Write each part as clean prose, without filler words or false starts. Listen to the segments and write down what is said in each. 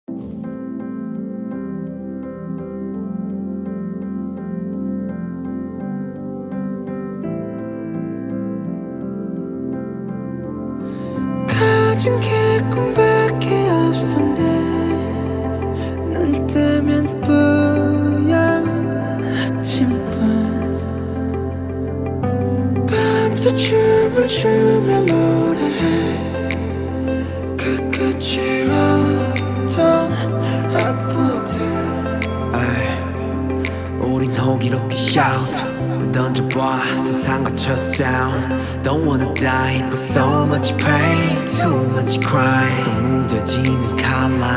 가진 게 꿈밖에 없었네. 눈 뜨면 뿌연 아침밤, 밤새 춤을 추며 노래해. 그 끝이 없던 악보들. 우린 호기롭게 shout 던져봐 세상 거쳐 sound. Don't wanna die but so much pain, too much crime. 속 묻어지는 칼날.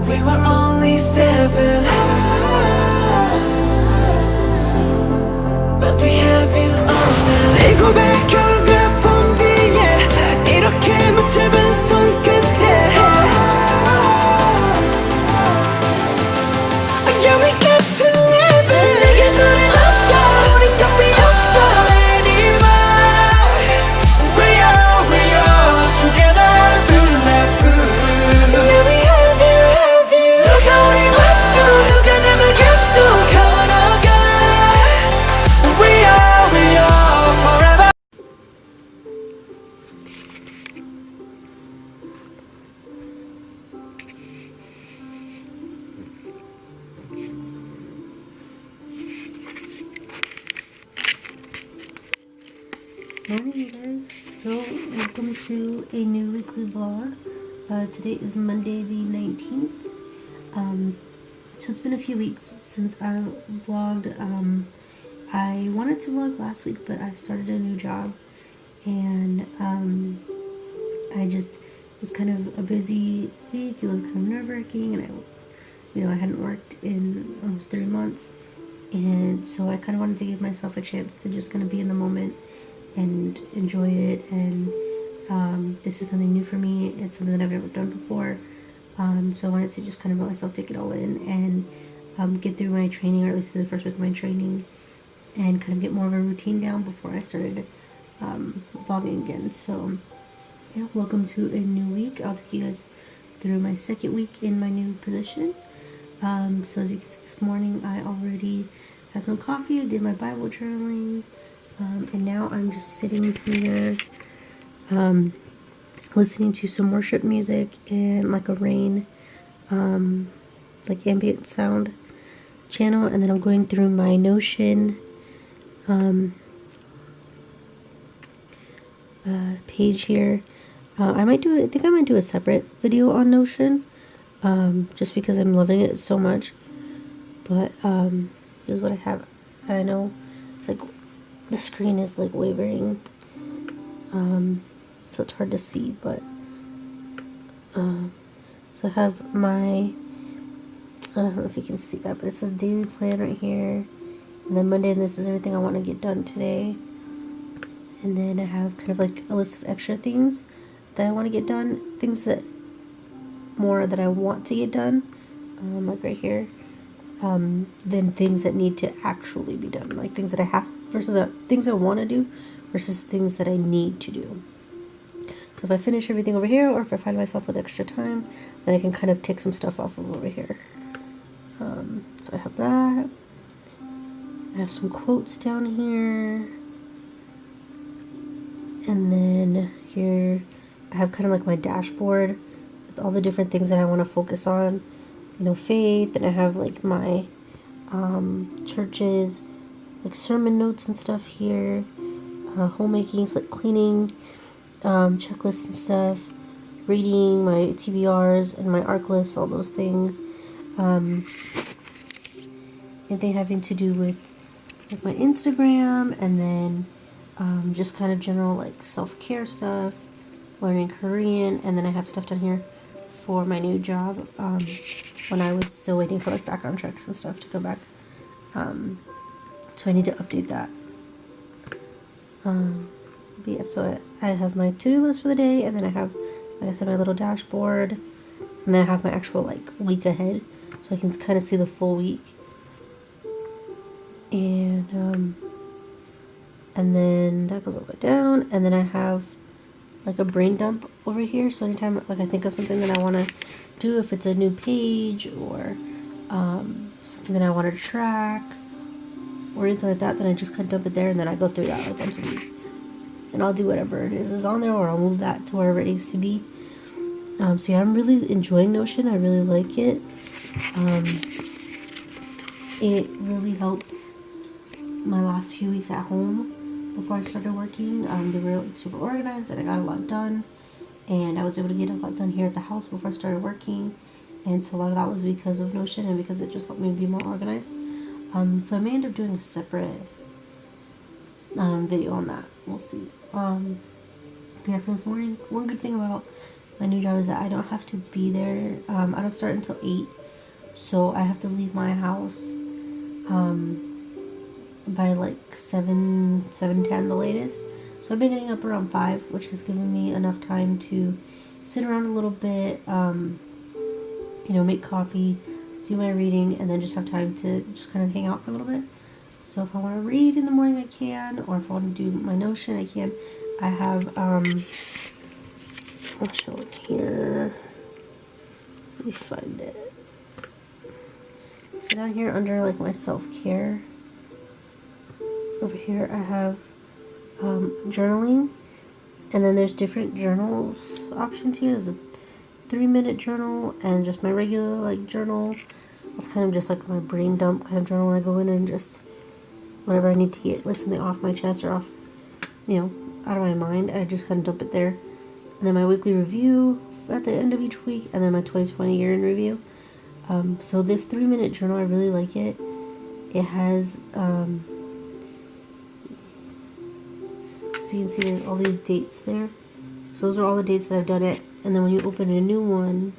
We were only 7, but we have you all now. 이 고백 결과 본 뒤에 이렇게 못 잡은 손끝에 Yeah, we got to heaven. 내게 눈을 감자 우린 답이 없어 anymore. We are together forever. Yeah, we have you. 누가 우리 와도 누가 남을 가도 걸어가. We are forever. Morning, you guys. So welcome to a new weekly vlog. Today is Monday the 19th. So it's been a few weeks since I vlogged. I wanted to vlog last week, but I started a new job, and I just it was kind of a busy week. It was kind of nerve-wracking, and I hadn't worked in almost 3 months, and so I kind of wanted to give myself a chance to just kind of be in the moment and enjoy it. And this is something new for me. It's something that I've never done before, so I wanted to just kind of let myself take it all in and get through my training, or at least through the first week of my training, and kind of get more of a routine down before I started vlogging again. So yeah, welcome to a new week. I'll take you guys through my second week in my new position. So as you can see, this morning I already had some coffee. I did my Bible journaling. And now I'm just sitting here listening to some worship music and like a rain, like ambient sound channel. And then I'm going through my Notion page here. I think I might do a separate video on Notion, just because I'm loving it so much. But this is what I have. I know it's like the screen is like wavering, so it's hard to see, but so I have my, I don't know if you can see that, but it says daily plan right here, and then Monday, and this is everything I want to get done today. And then I have kind of like a list of extra things that I want to get done, things that I want to get done, like right here, than things that need to actually be done, like things that I have versus things I want to do versus things that I need to do. So if I finish everything over here, or if I find myself with extra time, then I can kind of take some stuff off of over here. So I have that. I have some quotes down here. And then here I have kind of like my dashboard with all the different things that I want to focus on. Faith, and I have like my churches, like sermon notes and stuff here, homemaking, like cleaning, checklists and stuff, reading, my TBRs and my ARC lists, all those things, anything having to do with like my Instagram, and then just kind of general like self-care stuff, learning Korean, and then I have stuff down here for my new job, when I was still waiting for like background checks and stuff to come back, so I need to update that. But yeah, so I have my to-do list for the day, and then I have, like I said, my little dashboard, and then I have my actual like week ahead, so I can kind of see the full week. And then that goes all the way down, and then I have like a brain dump over here. So anytime like I think of something that I want to do, if it's a new page or something that I want to track or anything like that, then I just kind of dump it there, and then I go through that like once a week. And I'll do whatever it is on there, or I'll move that to wherever it needs to be. So yeah, I'm really enjoying Notion. I really like it. It really helped my last few weeks at home before I started working. They were like super organized, and I got a lot done. And I was able to get a lot done here at the house before I started working. And so a lot of that was because of Notion and because it just helped me be more organized. So I may end up doing a separate video on that. We'll see. Yeah, so this morning, one good thing about my new job is that I don't have to be there. I don't start until 8. So I have to leave my house by like 7:10 the latest. So I've been getting up around 5, which has given me enough time to sit around a little bit, make coffee, do my reading, and then just have time to just kind of hang out for a little bit. So if I want to read in the morning, I can, or if I want to do my Notion, I can. I have, I'll show it here. Let me find it. So down here under like my self-care, over here I have journaling, and then there's different journals options here. There's a 3-minute journal and just my regular like journal. It's kind of just like my brain dump kind of journal when I go in and just whenever I need to get like something off my chest or off, out of my mind, I just kind of dump it there. And then my weekly review at the end of each week, and then my 2020 year in review. So this 3-minute journal, I really like it. It has, if you can see, there's all these dates there. So those are all the dates that I've done it. And then when you open a new one,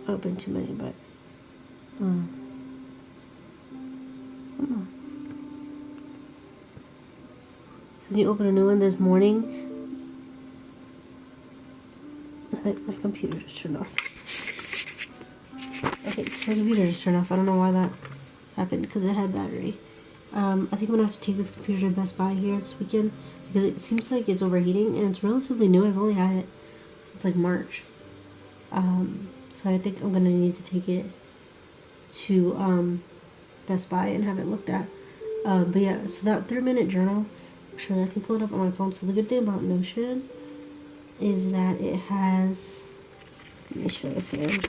I opened too many, but so when you open a new one, there's morning. I think my computer just turned off. Okay, so my computer just turned off. I don't know why that happened, because it had battery. I think I'm gonna have to take this computer to Best Buy here this weekend, because it seems like it's overheating, and it's relatively new. I've only had it since like March. So I think I'm gonna need to take it to Best Buy and have it looked at. But yeah, so that 3-minute journal, actually I can pull it up on my phone. So the good thing about Notion is that it has, let me show you here.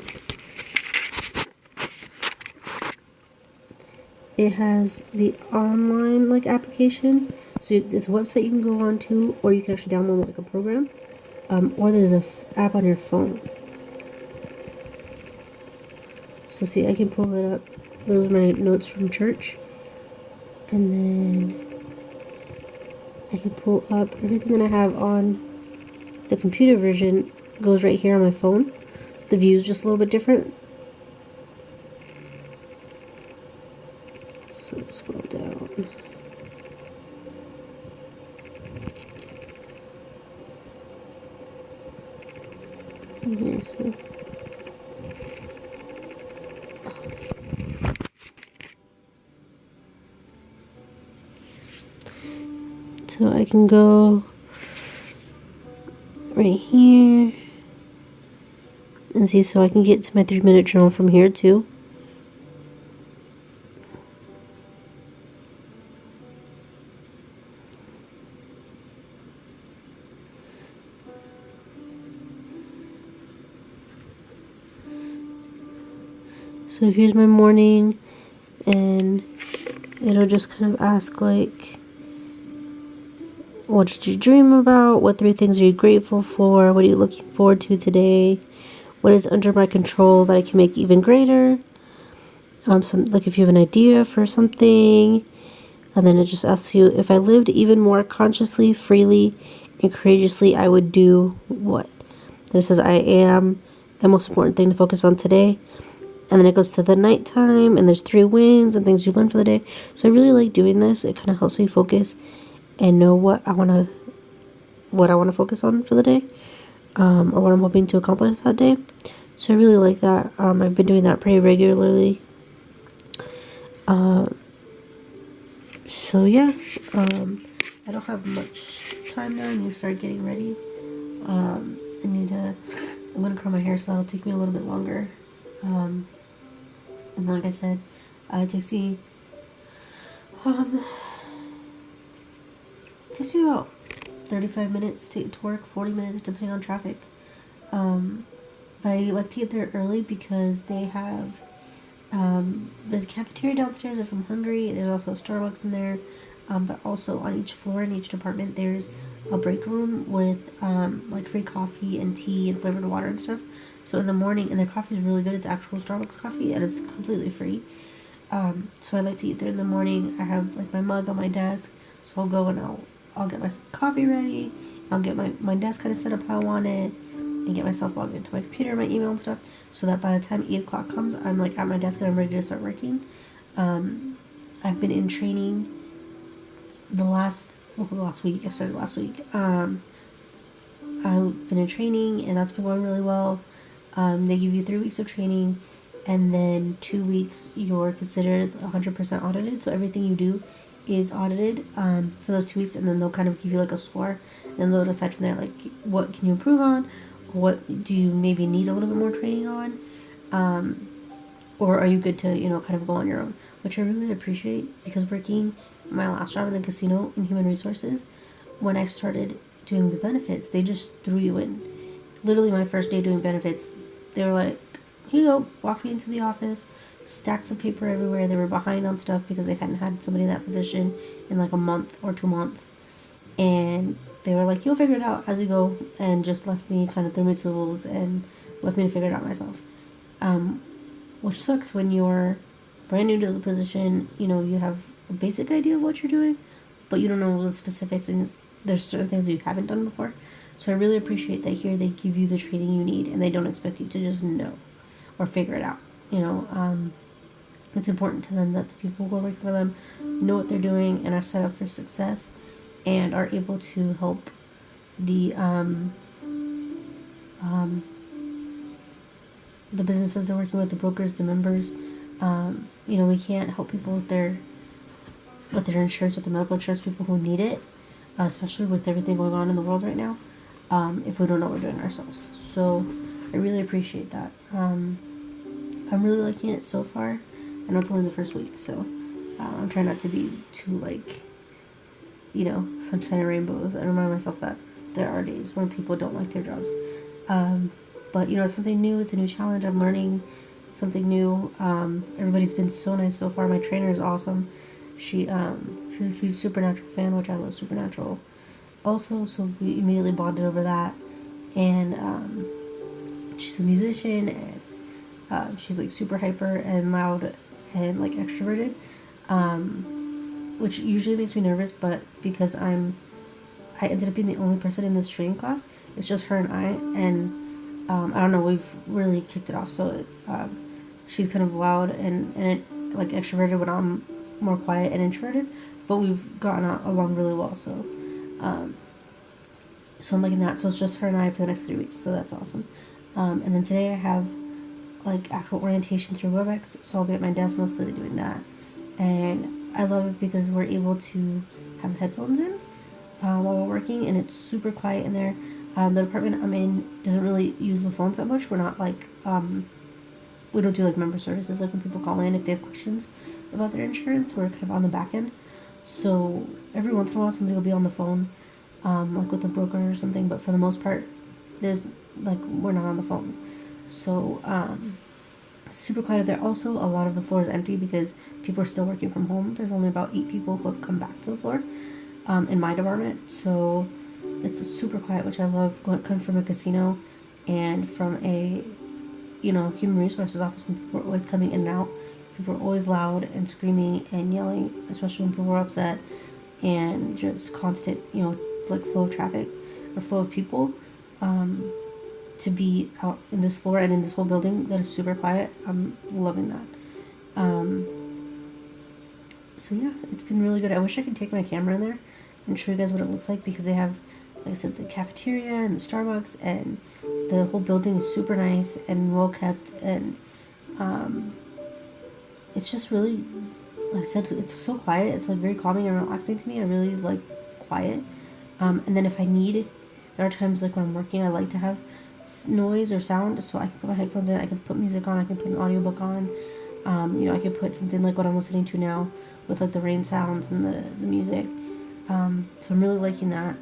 It has the online like application, so it's a website you can go on to, or you can actually download like a program, or there's a app on your phone. So see, I can pull it up. Those are my notes from church, and then I can pull up everything that I have on the computer version. Goes right here on my phone. The view is just a little bit different. So scroll down. Here, so I can go right here and see, so I can get to my 3-minute journal from here too. So here's my morning, and it'll just kind of ask like, what did you dream about? What 3 things are you grateful for? What are you looking forward to today? What is under my control that I can make even greater? Like if you have an idea for something, and then it just asks you, if I lived even more consciously, freely, and courageously, I would do what? Then it says, I am the most important thing to focus on today. And then it goes to the nighttime, and there's 3 wins and things you learn for the day. So I really like doing this. It kind of helps me focus and know what I want to focus on for the day, or what I'm hoping to accomplish that day. So I really like that. I've been doing that pretty regularly. So yeah, I don't have much time now. I need to start getting ready. I'm gonna curl my hair, so that'll take me a little bit longer. And like I said, it um, takes me about 35 minutes to work, 40 minutes depending on traffic. But I like to get there early because they have, there's a cafeteria downstairs if I'm hungry. There's also a Starbucks in there. But also on each floor in each department, there's a break room with like free coffee and tea and flavored water and stuff. So in the morning, and their coffee is really good. It's actual Starbucks coffee and it's completely free. So I like to eat there in the morning. I have like my mug on my desk, so I'll go and I'll get my coffee ready. I'll get my desk kind of set up how I want it, and get myself logged into my computer, my email and stuff, so that by the time 8 o'clock comes, I'm like at my desk and I'm ready to start working. I've been in training the last week. I started last week. I've been in training and that's been going really well. They give you 3 weeks of training, and then 2 weeks you're considered 100% audited. So everything you do is audited for those 2 weeks, and then they'll kind of give you like a score, and they'll decide from there like what can you improve on, what do you maybe need a little bit more training on, or are you good to kind of go on your own, which I really appreciate, because working my last job in the casino in human resources, when I started doing the benefits, they just threw you in. Literally my first day doing benefits, they were like, here you go, walk me into the office, stacks of paper everywhere. They were behind on stuff because they hadn't had somebody in that position in like a month or 2 months. And they were like, you'll figure it out as you go, and just left me, kind of threw me to the wolves and left me to figure it out myself. Which sucks when you're brand new to the position, you have a basic idea of what you're doing, but you don't know the specifics, and there's certain things that you haven't done before. So I really appreciate that here they give you the training you need, and they don't expect you to just know or figure it out. It's important to them that the people who are working for them know what they're doing and are set up for success, and are able to help the businesses they're working with, the brokers, the members. We can't help people with their insurance, with the medical insurance, people who need it, especially with everything going on in the world right now, if we don't know what we're doing ourselves. So I really appreciate that. I'm really liking it so far. I know it's only the first week, so I'm trying not to be too sunshine and rainbows. I remind myself that there are days when people don't like their jobs. But it's something new. It's a new challenge. I'm learning something new. Everybody's been so nice so far. My trainer is awesome. She's a huge Supernatural fan, which I love Supernatural also, so we immediately bonded over that. And she's a musician, and she's like super hyper and loud and like extroverted, which usually makes me nervous, but because I ended up being the only person in this training class, it's just her and I, and I don't know, we've really kicked it off. So she's kind of loud and like extroverted when I'm more quiet and introverted, but we've gotten along really well. So I'm liking that. So it's just her and I for the next 3 weeks, so that's awesome. And then today I have like actual orientation through WebEx, so I'll be at my desk mostly doing that. And I love it because we're able to have headphones in while we're working, and it's super quiet in there. The department I'm in doesn't really use the phones that much. We're not like, we don't do like member services, like when people call in if they have questions about their insurance. We're kind of on the back end. So every once in a while somebody will be on the phone, like with a broker or something, but for the most part, we're not on the phones. So, super quiet there. Also, a lot of the floor is empty because people are still working from home. There's only about 8 people who have come back to the floor, in my department. So it's super quiet, which I love. Coming from a casino and from a, human resources office, when people are always coming in and out. People are always loud and screaming and yelling, especially when people are upset, and just constant, like flow of traffic or flow of people. To be out in this floor and in this whole building that is super quiet, I'm loving that. So yeah, it's been really good. I wish I could take my camera in there and show you guys what it looks like, because they have, like I said, the cafeteria and the Starbucks, and the whole building is super nice and well kept, and it's just really like I said, it's so quiet. It's like very calming and relaxing to me. I really like quiet. And then if I need, there are times like when I'm working, I like to have noise or sound, so I can put my headphones in, I can put music on, I can put an audiobook on. I can put something like what I'm listening to now with like the rain sounds and the music. So I'm really liking that.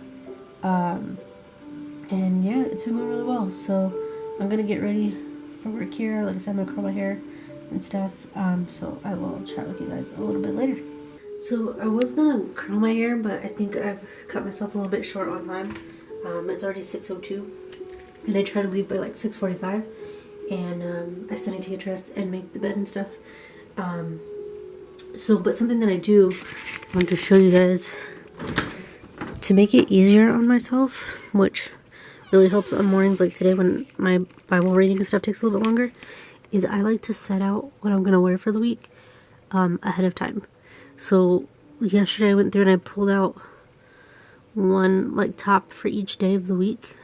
And yeah, it's been going really well. So I'm gonna get ready for work here. Like I said, I'm gonna curl my hair and stuff. So I will chat with you guys a little bit later. So I was gonna curl my hair, but I think I've cut myself a little bit short on time. It's already 6:02, and I try to leave by like 6:45. And I still need to get dressed and make the bed and stuff. But something that I do want to show you guys to make it easier on myself, which really helps on mornings like today when my Bible reading and stuff takes a little bit longer, is I like to set out what I'm gonna wear for the week ahead of time. So yesterday I went through and I pulled out one like top for each day of the week,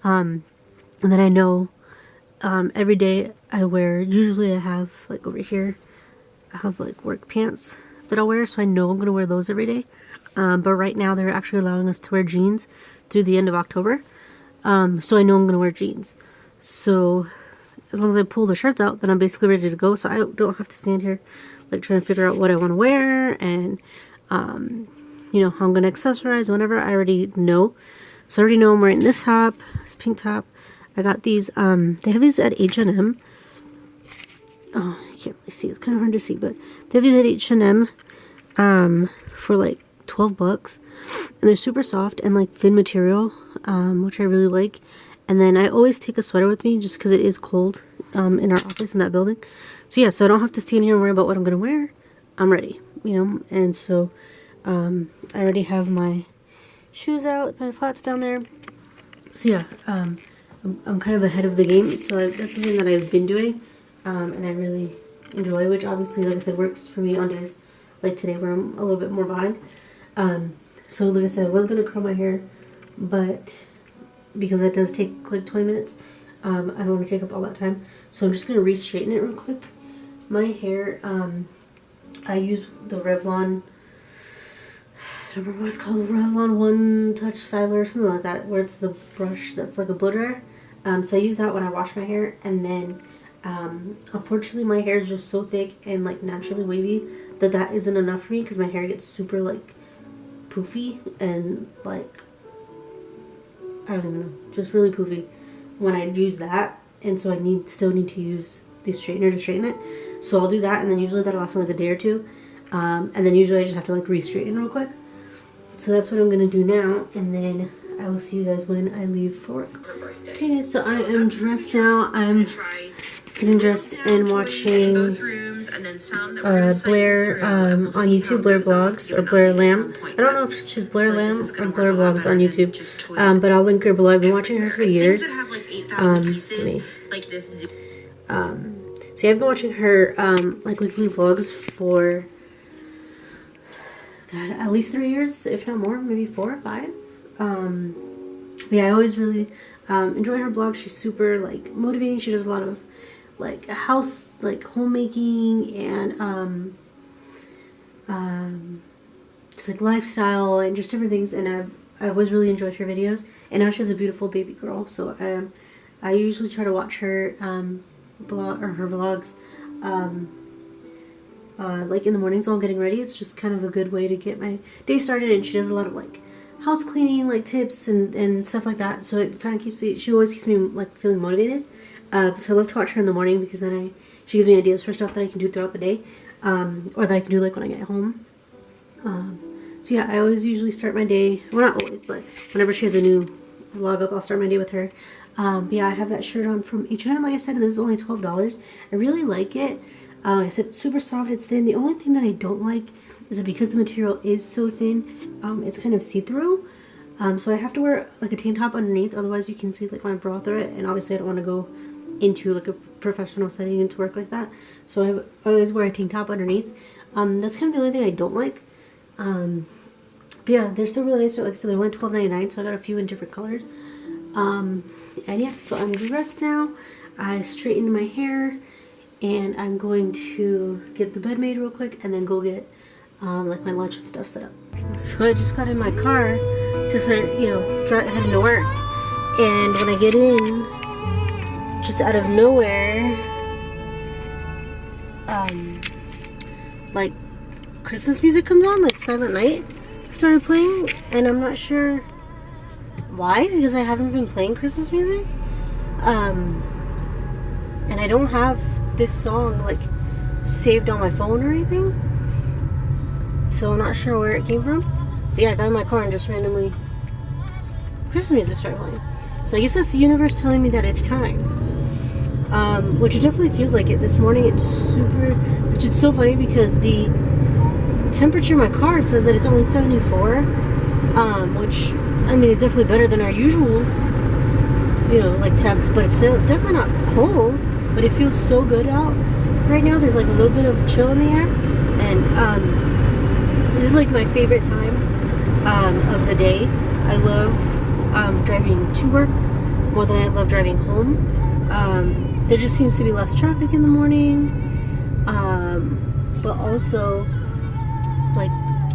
and then I know every day I wear, usually I have like over here, I have like work pants that I'll wear, so I know I'm gonna wear those every day. But right now they're actually allowing us to wear jeans through the end of October, so I know I'm gonna wear jeans. So as long as I pull the shirts out, then I'm basically ready to go, so I don't have to stand here like trying to figure out what I want to wear and how I'm gonna accessorize, whatever. I already know. So I already know I'm wearing this top, this pink top. I got these, they have these at H&M. Oh, I can't really see, it's kind of hard to see, but they have these at H&M for like 12 bucks, and they're super soft and like thin material, which I really like. And then I always take a sweater with me just because it is cold in our office in that building. So yeah, so I don't have to stand here and worry about what I'm gonna wear. I'm ready, and so I already have my shoes out, my flats down there. So yeah, I'm kind of ahead of the game, so that's something that I've been doing, and I really enjoy, which obviously, like I said, works for me on days like today where I'm a little bit more behind. So like I said, I was going to curl my hair, but because that does take like 20 minutes, I don't want to take up all that time, so I'm just going to re-straighten it real quick. My hair, I use the Revlon, I don't remember what it's called, Revlon One Touch Styler or something like that, where it's the brush that's like a blow dryer. So I use that when I wash my hair, and then unfortunately my hair is just so thick and like naturally wavy that isn't enough for me, because my hair gets super like poofy and like, I don't even know, just really poofy when I use that, and so I still need to use the straightener to straighten it. So I'll do that, and then usually that'll last me like a day or two, and then usually I just have to like re-straighten real quick. So that's what I'm gonna do now, and then I will see you guys when I leave for work. Okay, so I am dressed now. I'm getting dressed and watching Blair on YouTube, Blair Vlogs, or Blair Lamb. I don't know if she's Blair Lamb or Blair Vlogs on YouTube, but I'll link her below. I've been watching her for years. So yeah, I've been watching her like weekly vlogs for at least 3 years, if not more, maybe 4 or 5. But yeah, I always really enjoy her blog. She's super like motivating. She does a lot of like house, like homemaking, and just like lifestyle and just different things. And I've always really enjoyed her videos. And now she has a beautiful baby girl, so I usually try to watch her blog or her vlogs like in the mornings while I'm getting ready. It's just kind of a good way to get my day started, and she does a lot of like house cleaning like tips and stuff like that, so it kind of keeps me, she always keeps me like feeling motivated. So I love to watch her in the morning, because then she gives me ideas for stuff that I can do throughout the day, or that I can do like when I get home. So yeah, I always usually start my day, well not always, but whenever she has a new vlog up, I'll start my day with her. But yeah, I have that shirt on from H&M, like I said, and this is only $12. I really like it. Like I said, it's super soft, it's thin. The only thing that I don't like is that because the material is so thin, it's kind of see-through. So I have to wear like a tank top underneath, otherwise you can see like my bra through it, and obviously I don't want to go into like a professional setting and to work like that. So I always wear a tank top underneath. That's kind of the only thing I don't like. But yeah, they're still really nice. Like I said, they're only $12.99, so I got a few in different colors. And yeah, so I'm dressed now. I straightened my hair, and I'm going to get the bed made real quick and then go get like my lunch and stuff set up. So I just got in my car to start, heading to work, and when I get in, just out of nowhere, like Christmas music comes on, like Silent Night started playing, and I'm not sure why, because I haven't been playing Christmas music, and I don't have this song like saved on my phone or anything, so I'm not sure where it came from. But yeah, I got in my car and just randomly Christmas music started playing. So I guess that's the universe telling me that it's time, which it definitely feels like it. This morning it's super, which is so funny because the temperature in my car says that it's only 74, which I mean is definitely better than our usual, like temps, but it's still definitely not cold, but it feels so good out right now. There's like a little bit of chill in the air, and this is like my favorite time of the day. I love driving to work more than I love driving home. There just seems to be less traffic in the morning, but also, like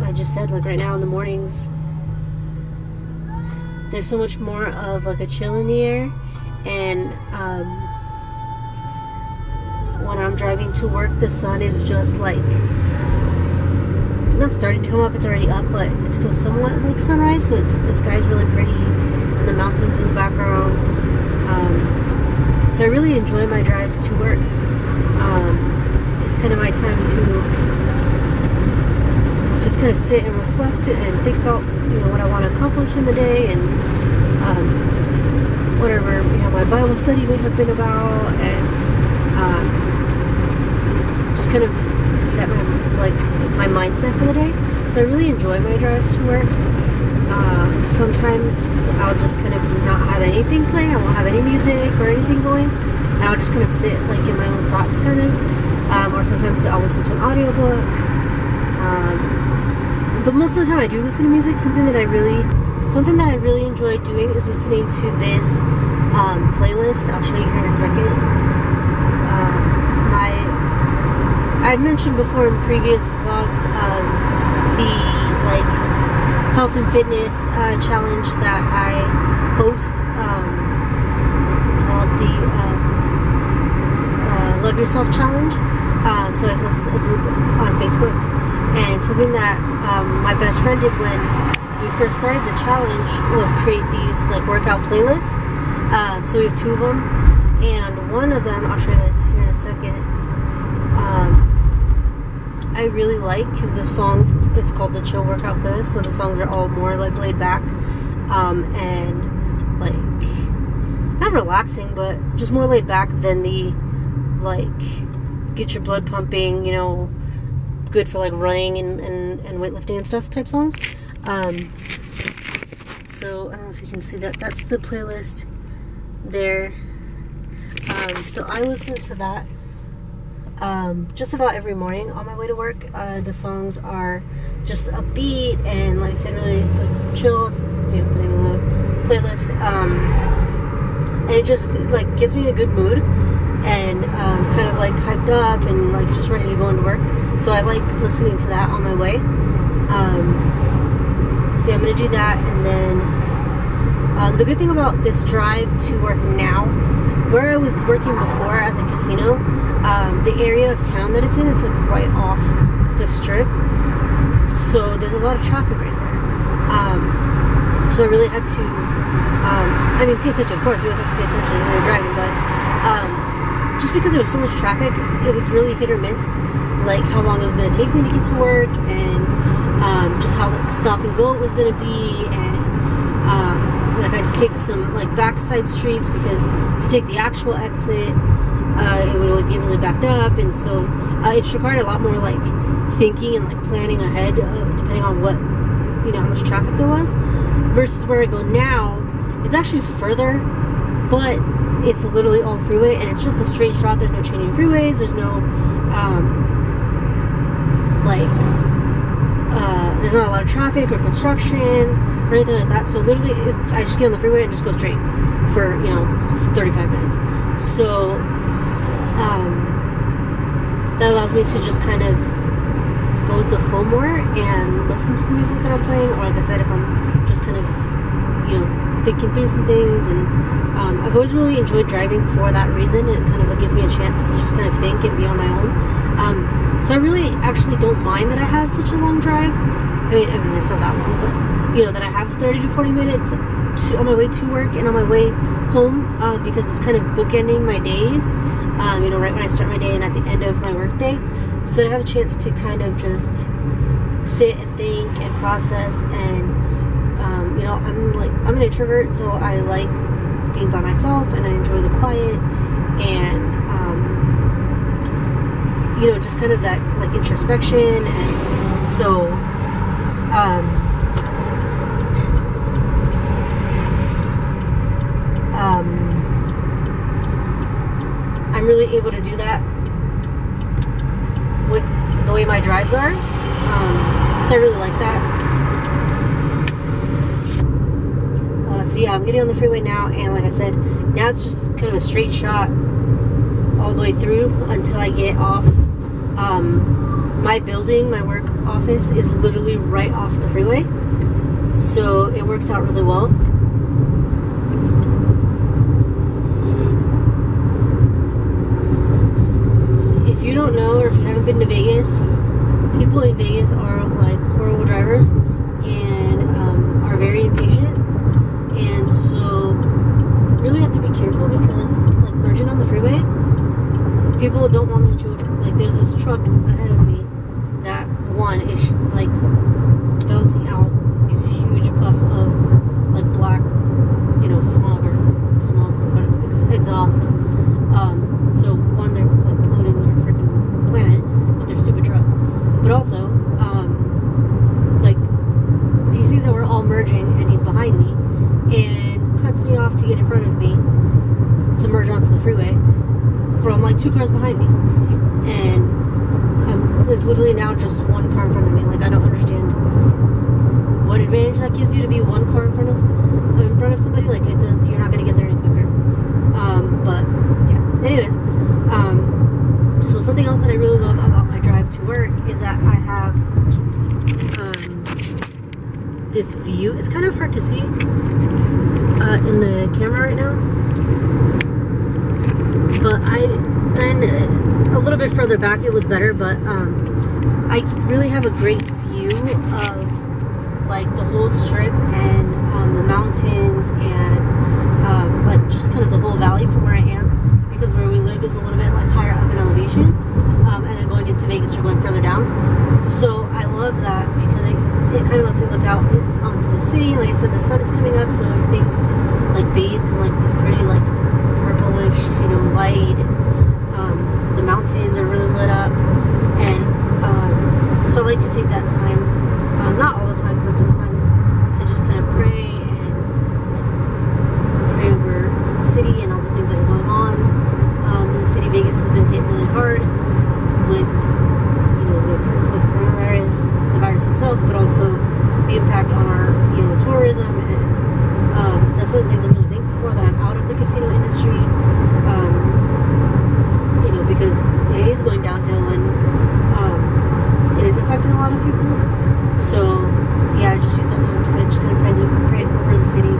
I just said, like right now in the mornings, there's so much more of like a chill in the air, and when I'm driving to work, the sun is just like not starting to come up, it's already up, but it's still somewhat like sunrise, so the sky's really pretty and the mountains in the background. So I really enjoy my drive to work. It's kind of my time to just kind of sit and reflect and think about what I want to accomplish in the day, and whatever my Bible study may have been about, and just kind of set my mindset for the day. So I really enjoy my drives to work. Sometimes I'll just kind of not have anything playing. I won't have any music or anything going, and I'll just kind of sit like in my own thoughts kind of, or sometimes I'll listen to an audiobook. But most of the time I do listen to music. Something that I really enjoy doing is listening to this playlist. I'll show you here in a second. I've mentioned before in previous vlogs the health and fitness challenge that I host, called the Love Yourself Challenge. So I host a group on Facebook, and something that my best friend did when we first started the challenge was create these workout playlists. So we have two of them, and one of them, I'll show you this here in a second, I really like, because the songs, it's called the Chill Workout Playlist, so the songs are all more laid back, and not relaxing, but just more laid back than the get your blood pumping, good for running and weightlifting and stuff type songs. So I don't know if you can see that. That's the playlist there. So I listen to that just about every morning on my way to work. The songs are just upbeat and, like I said, really chill. It's, the name of the playlist. And it just gets me in a good mood and kind of hyped up and just ready to go into work. So I like listening to that on my way. So I'm gonna do that, and then the good thing about this drive to work now, where I was working before at the casino, the area of town that it's in, it's right off the strip, so there's a lot of traffic right there. So I really had to, pay attention. Of course, we always have to pay attention when we're driving, but just because there was so much traffic, it was really hit or miss, how long it was going to take me to get to work, and just how stop and go it was going to be, and I had to take some backside streets because to take the actual exit, it would always get really backed up, and so it required a lot more thinking and planning ahead, depending on what how much traffic there was, versus where I go now. It's actually further, but it's literally all freeway, and it's just a straight shot. There's no changing freeways. There's no there's not a lot of traffic or construction or anything like that. So literally, I just get on the freeway and just go straight for 35 minutes. So that allows me to just kind of go with the flow more and listen to the music that I'm playing, or like I said, if I'm just kind of, thinking through some things. And I've always really enjoyed driving for that reason. It kind of gives me a chance to just kind of think and be on my own. So I really actually don't mind that I have such a long drive. I mean it's not that long, but that I have 30 to 40 minutes on my way to work and on my way home, because it's kind of bookending my days, right when I start my day and at the end of my work day, so that I have a chance to kind of just sit and think and process. And I'm an introvert, so I like being by myself and I enjoy the quiet, and just kind of that like introspection. And so I'm really able to do that with the way my drives are. So I really like that. So yeah, I'm getting on the freeway now, and like I said, now it's just kind of a straight shot all the way through until I get off. My building, my work office, is literally right off the freeway, so it works out really well. If you don't know, or if you haven't been to Vegas, people in Vegas are like horrible drivers and are very impatient. And so really have to be careful, because like merging on the freeway, people don't want to let you over. Like there's this truck ahead of me that one is like belting out these huge puffs of like black, smog but exhaust. So one, they're like polluting our freaking planet with their stupid truck, but also like he sees that we're all merging and he's behind me and cuts me off to get in front of me to merge onto the freeway from like 2 cars behind me, and there's literally now just 1 car in front of me. Like I don't understand what advantage that gives you to be 1 car in front of somebody. Like it does, you're not gonna get there any quicker. But yeah. Anyways, so something else that I really love about my drive to work is that I have this view. It's kind of hard to see in the camera right now, but and a little bit further back it was better, but I really have a great view of like the whole strip and the mountains and like just kind of the whole valley from where I am, because where we live is a little bit like higher up in elevation, and then going into Vegas you're going further down. So I love that because it kind of lets me look out onto the city. Like I said, the sun is coming up, so everything's like bathed in like this pretty like purplish, light. The mountains are really lit up, and so I like to take that time, not all the time, but sometimes, to just kind of pray and like, pray over the city and all the things that are going on. In the city, Vegas has been hit really hard with with coronavirus, the virus itself, but also the impact on our tourism, and that's one of the things I'm really thankful for, that I'm out of the casino industry, because it is going downhill, and it is affecting a lot of people. So yeah, I just use that time to just kind of pray over the city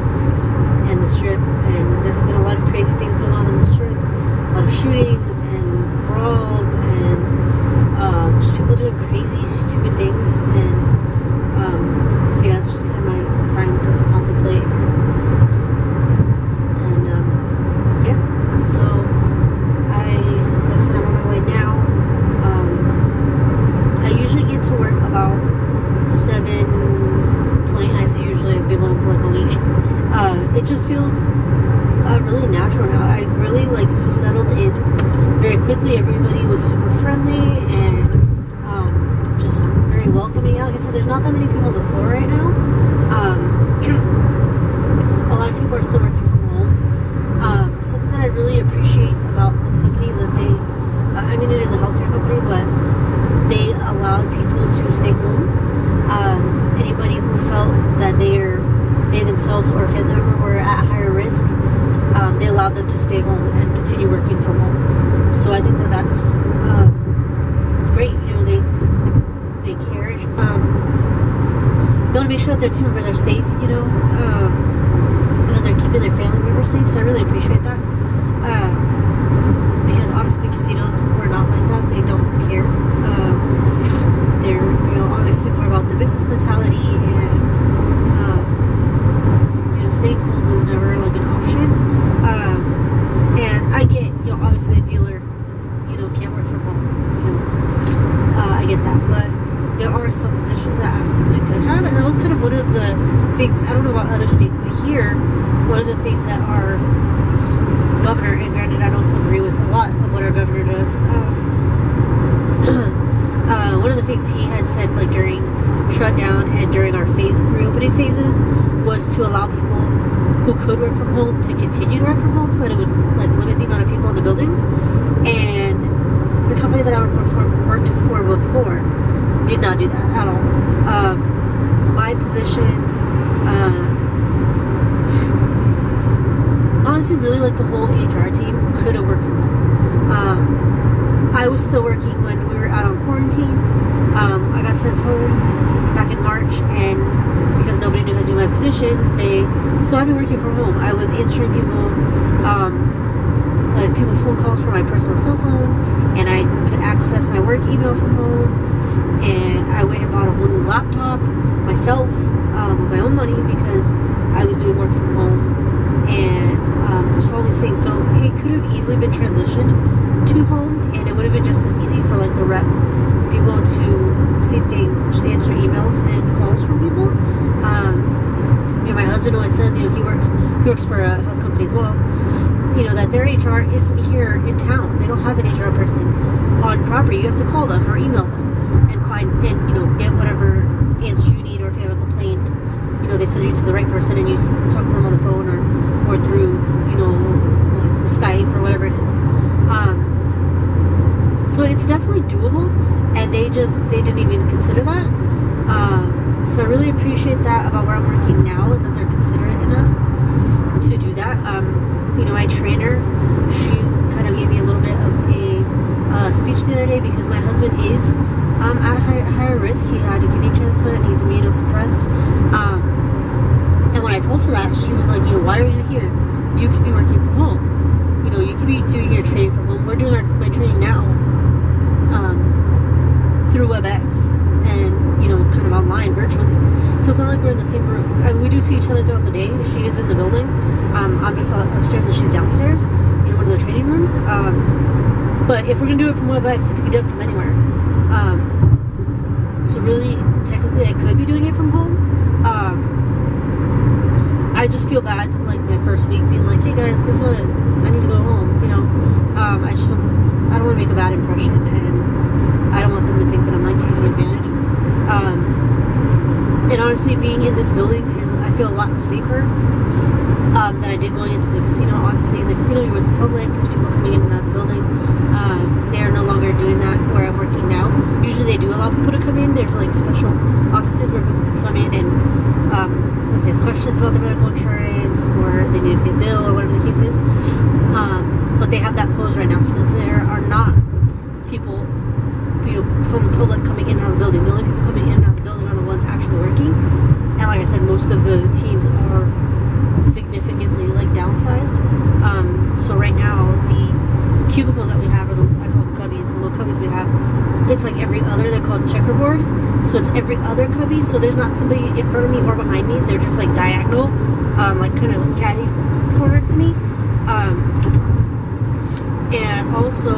and the strip. And there's been a lot of crazy things going on the strip, a lot of shootings and brawls and just people doing crazy, stupid things. And so yeah, it's just kind of my time to contemplate. And yeah, so like I said, I'm on my way now. I usually get to work about 7:20. I say usually, I've been going for like a week. It just feels really natural now. I really like settled in very quickly. Everybody was super friendly and just very welcoming. Like I said, there's not that many people on the floor right now. A lot of people are still working from home. Something that I really appreciate about this company is that they, it is a healthcare company, but they allowed people to stay home. Anybody who felt that they themselves or a family member were at higher risk, they allowed them to stay home and continue working from home. So I think that that's they want to make sure that their team members are safe, and that they're keeping their family members safe. So I really appreciate that. Because obviously the casinos were not like that. They don't care. They're, obviously more about the business mentality, and staying home was never like an option. And I get, obviously a dealer, can't work from home. I get that, but there are some positions that absolutely could have, and that was kind of one of the things. I don't know about other states, but here, one of the things that our governor, and granted, I don't agree with a lot of what our governor does. One of the things he had said, like during shutdown and during our reopening phases, was to allow people who could work from home to continue to work from home, so that it would like limit the amount of people in the buildings. And the company that I worked for before did not do that at all. My position, honestly, really like the whole HR team could have worked from home. I was still working when we were out on quarantine. I got sent home back in March, and because nobody knew how to do my position, they still had me working from home. I was answering people's phone calls from my personal cell phone, and I could access my work email from home. And I went and bought a whole new laptop myself with my own money, because I was doing work from home, and just all these things. So it could have easily been transitioned to home, and it would have been just as easy for like the rep people to same thing, just answer emails and calls from people. My husband always says, he works for a health company as well, that their HR isn't here in town. They don't have an HR person on property. You have to call them or email them and get whatever answer you need, or if you have a complaint, they send you to the right person, and you talk to them on the phone or through, like Skype or whatever it is. So it's definitely doable, and they didn't even consider that. So I really appreciate that about where I'm working now, is that they're considerate enough to do that. My trainer, she kind of gave me a little bit of a speech the other day, because my husband is at higher risk. He had a kidney transplant, and he's immunosuppressed. And when I told her that, she was like, why are you here? You could be working from home. You could be doing your training from home. We're doing my training now through WebEx and, kind of online, virtually. So it's not like we're in the same room. We do see each other throughout the day. She is in the building. I'm just upstairs, and she's downstairs in one of the training rooms. But if we're going to do it from WebEx, it could be done from anywhere. So really, technically, I could be doing it from home. I just feel bad, like, my first week being like, hey guys, guess what? I need to go home, I don't want to make a bad impression, and I don't want them to think that I'm, like, taking advantage. And honestly, being in this building I feel a lot safer than I did going into the casino. Obviously, in the casino, you're with the public. There's people coming in and out of the building. They are no longer doing that where I'm working now. Usually they do allow people to come in. There's like special offices where people can come in and if they have questions about their medical insurance, or they need to pay a bill, or whatever the case is. But they have that closed right now, so that there are not people from the public coming in and out of the building. The only people coming in and out of the building are the ones actually working. And like I said, most of the teams are significantly like downsized. So right now the cubicles that we have, I call them cubbies, the little cubbies we have, it's like every other. They're called checkerboard. So it's every other cubby. So there's not somebody in front of me or behind me. They're just like diagonal, like kind of like catty corner to me. And also,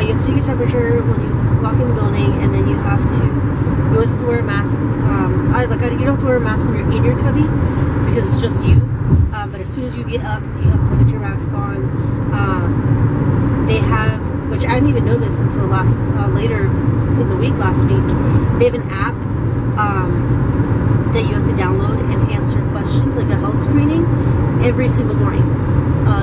you have to take your temperature when you walk in the building, and then you always have to wear a mask. You don't have to wear a mask when you're in your cubby, because it's just you. But as soon as you get up, you have to put your mask on. They have, which I didn't even know this until later in the week last week, they have an app that you have to download and answer questions, like a health screening, every single morning.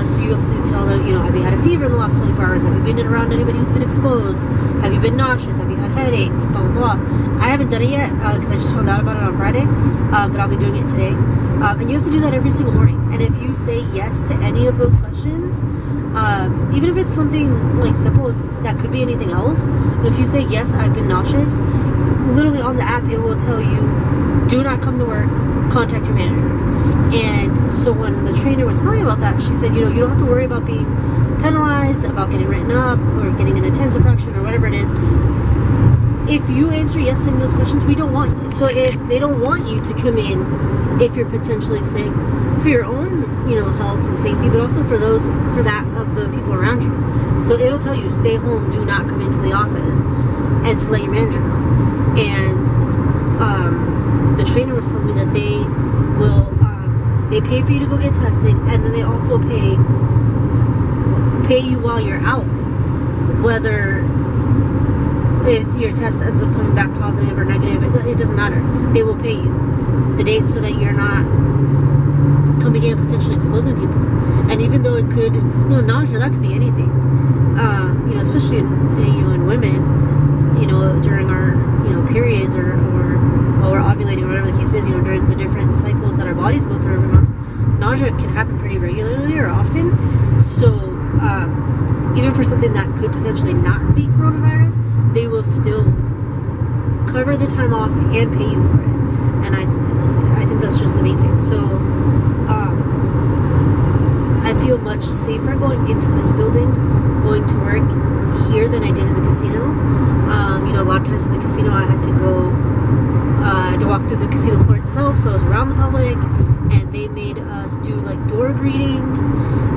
So you have to tell them, have you had a fever in the last 24 hours? Have you been around anybody who's been exposed? Have you been nauseous? Have you had headaches? Blah, blah, blah. I haven't done it yet because I just found out about it on Friday, but I'll be doing it today. And you have to do that every single morning. And if you say yes to any of those questions, even if it's something like simple, that could be anything else, but if you say yes, I've been nauseous, literally on the app it will tell you do not come to work, contact your manager. And so when the trainer was telling me about that, she said, you don't have to worry about being penalized, about getting written up, or getting an attendance infraction, or whatever it is. If you answer yes to those questions, we don't want you. So if they don't want you to come in if you're potentially sick, for your own, health and safety, but also for that of the people around you. So it'll tell you, stay home, do not come into the office, and to let your manager know. And the trainer was telling me that they will, they pay for you to go get tested, and then they also pay you while you're out, whether your test ends up coming back positive or negative. It doesn't matter. They will pay you the days so that you're not coming in and potentially exposing people. And even though it could, nausea, that could be anything. Especially in women, during our periods or while we're ovulating or whatever the case is, during the different cycles that our bodies go through every month, nausea can happen pretty regularly or often. So even for something that could potentially not be coronavirus, they will still cover the time off and pay you for it. And I think that's just amazing. So I feel much safer going into this building, going to work here than I did in the casino. A lot of times in the casino I had to go, I had to walk through the casino floor itself, so I was around the public, and they made us do like door greeting,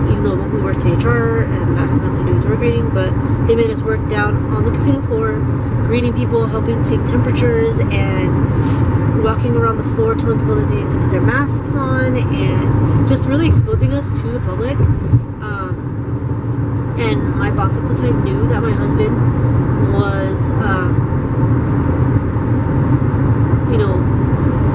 even though we worked in HR and that has nothing to do with door greeting, but they made us work down on the casino floor, greeting people, helping take temperatures, and walking around the floor telling people that they need to put their masks on, and just really exposing us to the public. And my boss at the time knew that my husband was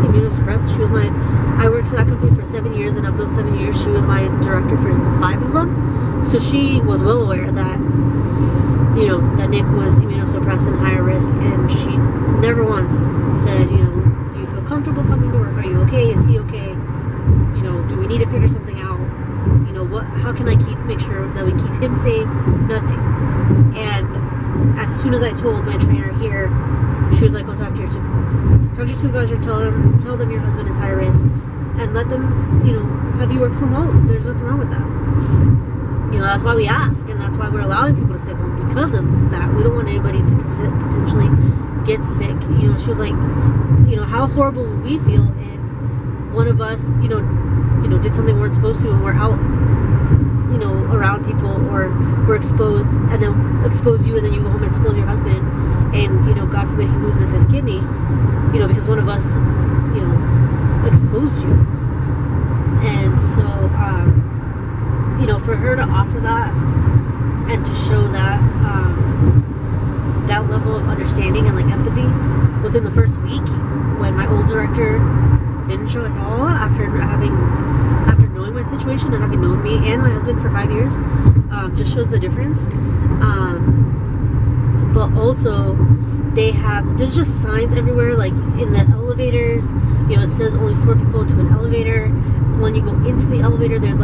immunosuppressed. I worked for that company for 7 years, and of those 7 years she was my director for 5 of them. So she was well aware that that Nick was immunosuppressed and higher risk, and she never once said, do you feel comfortable coming to work? Are you okay? Is he okay? Do we need to figure something out? How can I make sure that we keep him safe? Nothing. And as soon as I told my trainer here, she was like, go talk to your supervisor. Talk to your supervisor, tell them your husband is high risk, and let them, have you work from home. There's nothing wrong with that. That's why we ask, and that's why we're allowing people to stay home, because of that. We don't want anybody to potentially get sick. She was like, how horrible would we feel if one of us, did something we weren't supposed to, and we're out, around people, or we're exposed, and then expose you, and then you go home and expose your husband, and, God forbid he loses his kidney, because one of us, exposed you. And so, for her to offer that, and to show that, that level of understanding and, empathy within the first week, when my old director didn't show at all, after knowing my situation and having known me and my husband for 5 years, just shows the difference. But also, there's just signs everywhere, like in the elevators, it says only 4 people to an elevator. When you go into the elevator, there's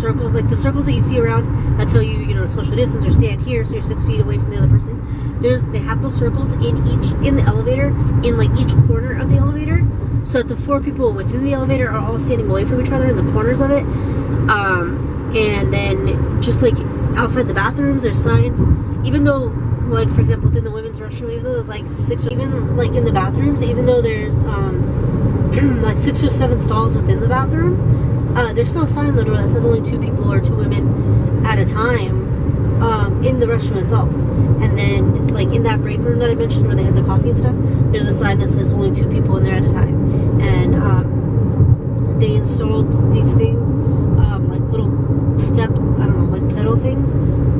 circles, like the circles that you see around that tell you, social distance, or stand here so you're 6 feet away from the other person. They have those circles in the elevator, in each corner of the elevator, so that the 4 people within the elevator are all standing away from each other in the corners of it. And then just outside the bathrooms, there's signs, even though, for example, within the women's restroom, even though there's 6, or even in the bathrooms, even though there's 6 or 7 stalls within the bathroom, there's still a sign on the door that says only 2 people or 2 women at a time in the restroom itself. And then in that break room that I mentioned where they had the coffee and stuff, there's a sign that says only 2 people in there at a time. And they installed these things, little step, pedal things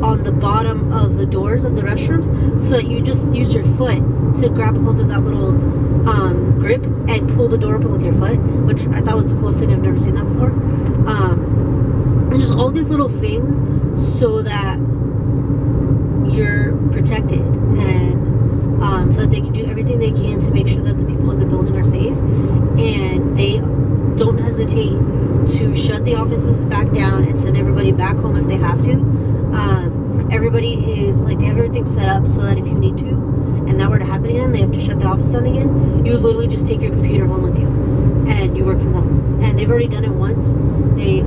on the bottom of the doors of the restrooms, so that you just use your foot to grab a hold of that little grip and pull the door open with your foot, which I thought was the coolest thing. I've never seen that before. And just all these little things so that you're protected, and so that they can do everything they can to make sure that the people in the building are safe, and they don't hesitate to shut the offices back down and send everybody back home if they have to. everybody is like, they have everything set up so that if you need to, and that were to happen again, they have to shut the office down again, you literally just take your computer home with you and you work from home. And they've already done it once. They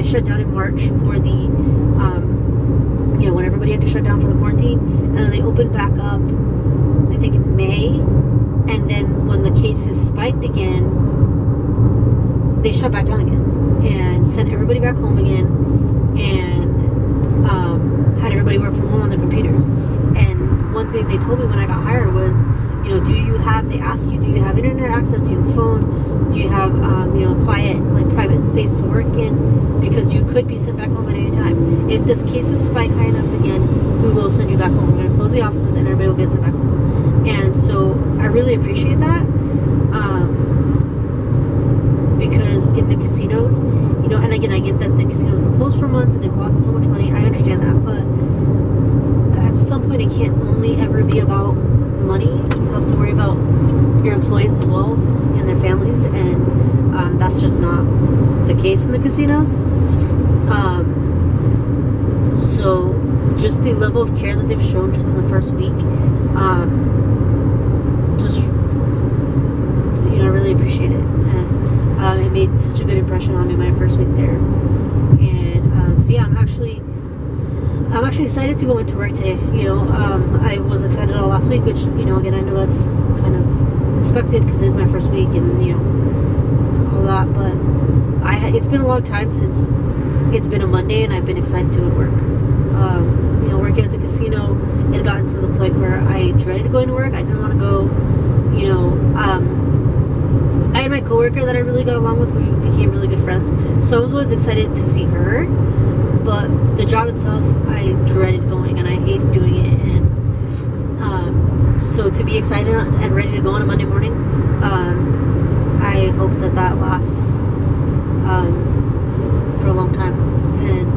shut down in March for the when everybody had to shut down for the quarantine, and then they opened back up I think in May, and then when the cases spiked again, they shut back down again and sent everybody back home again, and had everybody work from home on their computers. And one thing they told me when I got hired was, they ask you, do you have internet access? Do you have a phone? Do you have, quiet, like private space to work in? Because you could be sent back home at any time. If this cases spike high enough again, we will send you back home. We're going to close the offices and everybody will get sent back home. And so I really appreciate that. Because in the casinos, and again, I get that the casinos were closed for months and they cost so much money. I understand that, but at some point it can't only ever be about money. You have to worry about your employees as well and their families, and that's just not the case in the casinos. So just the level of care that they've shown just in the first week, I really appreciate it. And it made such a good impression on me my first week there. And so yeah, I'm actually excited to go into work today. I was excited all last week, which again, I know that's kind of expected because it is my first week and all that. But it's been a long time since it's been a Monday and I've been excited to go to work. Working at the casino, it got to the point where I dreaded going to work. I didn't want to go. I had my coworker that I really got along with. We became really good friends. So I was always excited to see her. But the job itself, I dreaded going and I hated doing it. And so to be excited and ready to go on a Monday morning, I hope that lasts for a long time. And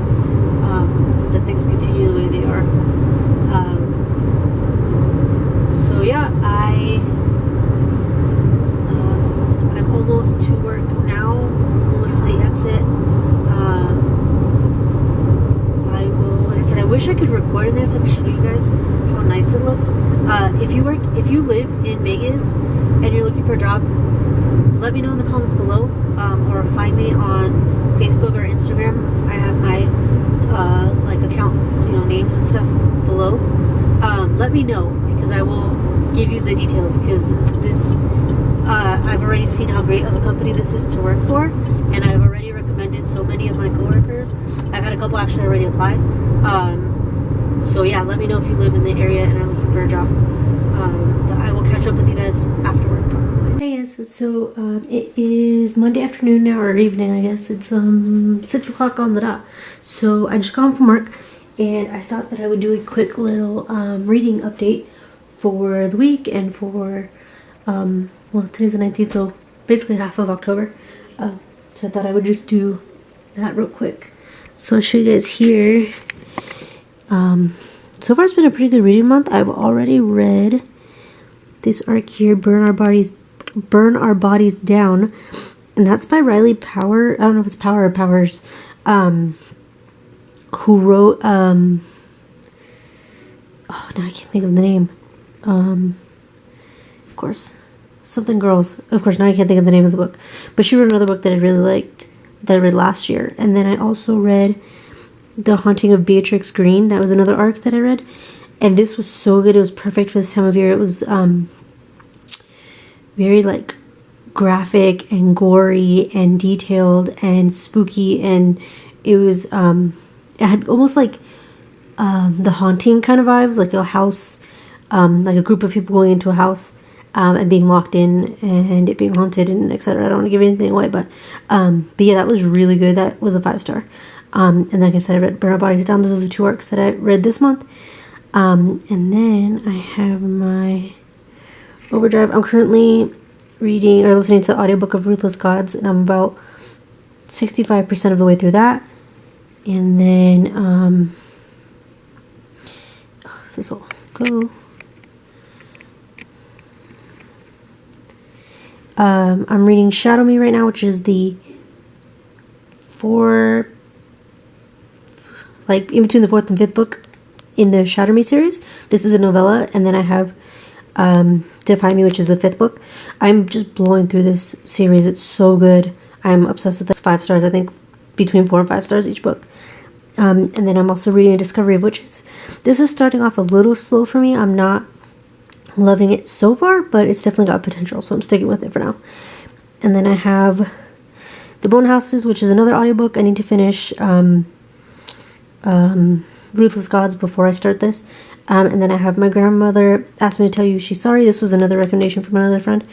that things continue the way they are. So yeah, I'm almost to work now, almost to the exit. I wish I could record in there so I could show you guys how nice it looks. If you live in Vegas and you're looking for a job, let me know in the comments below, or find me on Facebook or Instagram. I have my account, names and stuff below. Let me know, because I will give you the details, because this I've already seen how great of a company this is to work for, and I've already recommended so many of my coworkers. I've had a couple actually already apply. So yeah, let me know if you live in the area and are looking for a job. But I will catch up with you guys after work probably. Hey guys, so it is Monday afternoon now, or evening I guess. It's 6 o'clock on the dot. So I just got home from work and I thought that I would do a quick little reading update for the week and for today's the 19th, so basically half of October. So I thought I would just do that real quick. So I'll show you guys here. So far it's been a pretty good reading month. I've already read this arc here, Burn Our Bodies Down, and that's by Riley Power. I don't know if it's Power or Powers, who wrote now I can't think of the name. Of course, something girls. Of course, now I can't think of the name of the book, but she wrote another book that I really liked that I read last year. And then I also read The Haunting of Beatrix Green. That was another arc that I read, and this was so good. It was perfect for this time of year. It was very graphic and gory and detailed and spooky, and it was it had almost The Haunting kind of vibes, like a house, like a group of people going into a house and being locked in and it being haunted and etc. I don't want to give anything away, but yeah, that was really good. That was a 5-star. And like I said, I read Burn Our Bodies Down. Those are the 2 arcs that I read this month. And then I have my Overdrive. I'm currently reading or listening to the audiobook of Ruthless Gods, and I'm about 65% of the way through that. And then this will go. I'm reading Shadow Me right now, which is the in between the 4th and 5th book in the Shatter Me series. This is the novella, and then I have Defy Me, which is the 5th book. I'm just blowing through this series. It's so good. I'm obsessed with this. 5 stars, I think, between 4 and 5 stars each book. And then I'm also reading A Discovery of Witches. This is starting off a little slow for me. I'm not loving it so far, but it's definitely got potential, so I'm sticking with it for now. And then I have The Bone Houses, which is another audiobook. I need to finish Ruthless Gods before I start this. And then I have My Grandmother Asked Me to Tell You She's Sorry. This was another recommendation from another friend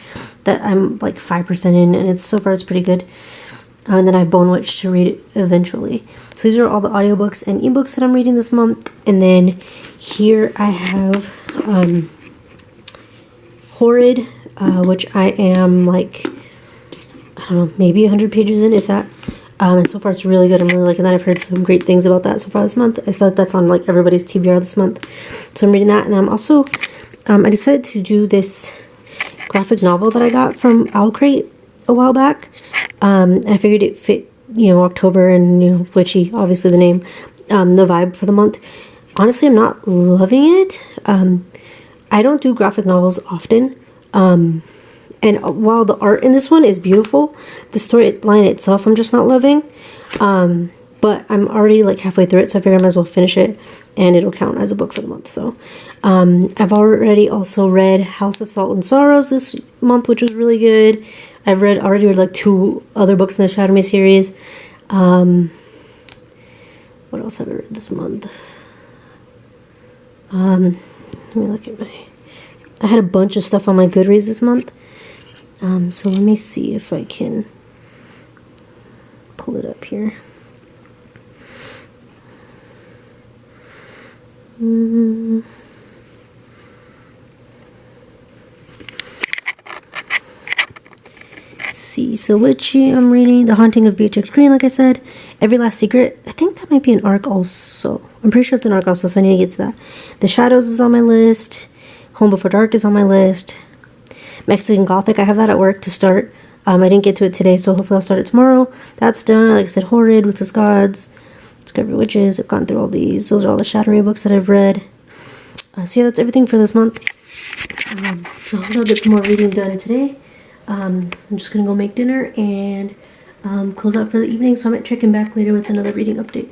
that I'm like 5% in, and it's so far it's pretty good. And then I have Bone Witch to read eventually. So these are all the audiobooks and ebooks that I'm reading this month. And then here I have Horrid, which I am like, I don't know, maybe 100 pages in, if that. And so far it's really good. I'm really liking that. I've heard some great things about that so far this month. I feel like that's on like everybody's TBR this month. So I'm reading that. And then I'm also, I decided to do this graphic novel that I got from Owl Crate a while back. I figured it fit, you know, October and, you know, witchy, obviously the name, the vibe for the month. Honestly, I'm not loving it. I don't do graphic novels often. And while the art in this one is beautiful, the storyline itself I'm just not loving. But I'm already like halfway through it, so I figured I might as well finish it, and it'll count as a book for the month. So I've already also read House of Salt and Sorrows this month, which was really good. I've already read like 2 other books in the Shatter Me series. What else have I read this month? Let me look at I had a bunch of stuff on my Goodreads this month. So let me see if I can pull it up here. See, so witchy, I'm reading The Haunting of Beatrix Green, like I said. Every Last Secret, I think that might be an arc also. I'm pretty sure it's an arc also, so I need to get to that. The Shadows is on my list. Home Before Dark is on my list. Mexican Gothic, I have that at work to start. I didn't get to it today, so hopefully I'll start it tomorrow. That's done. Like I said, Horrid, Ruthless Gods, Discovery of Witches. I've gone through all these. Those are all the Shatter Me books that I've read. So yeah, that's everything for this month. So hopefully I'll get some more reading done today. I'm just going to go make dinner and close out for the evening, so I might check in back later with another reading update.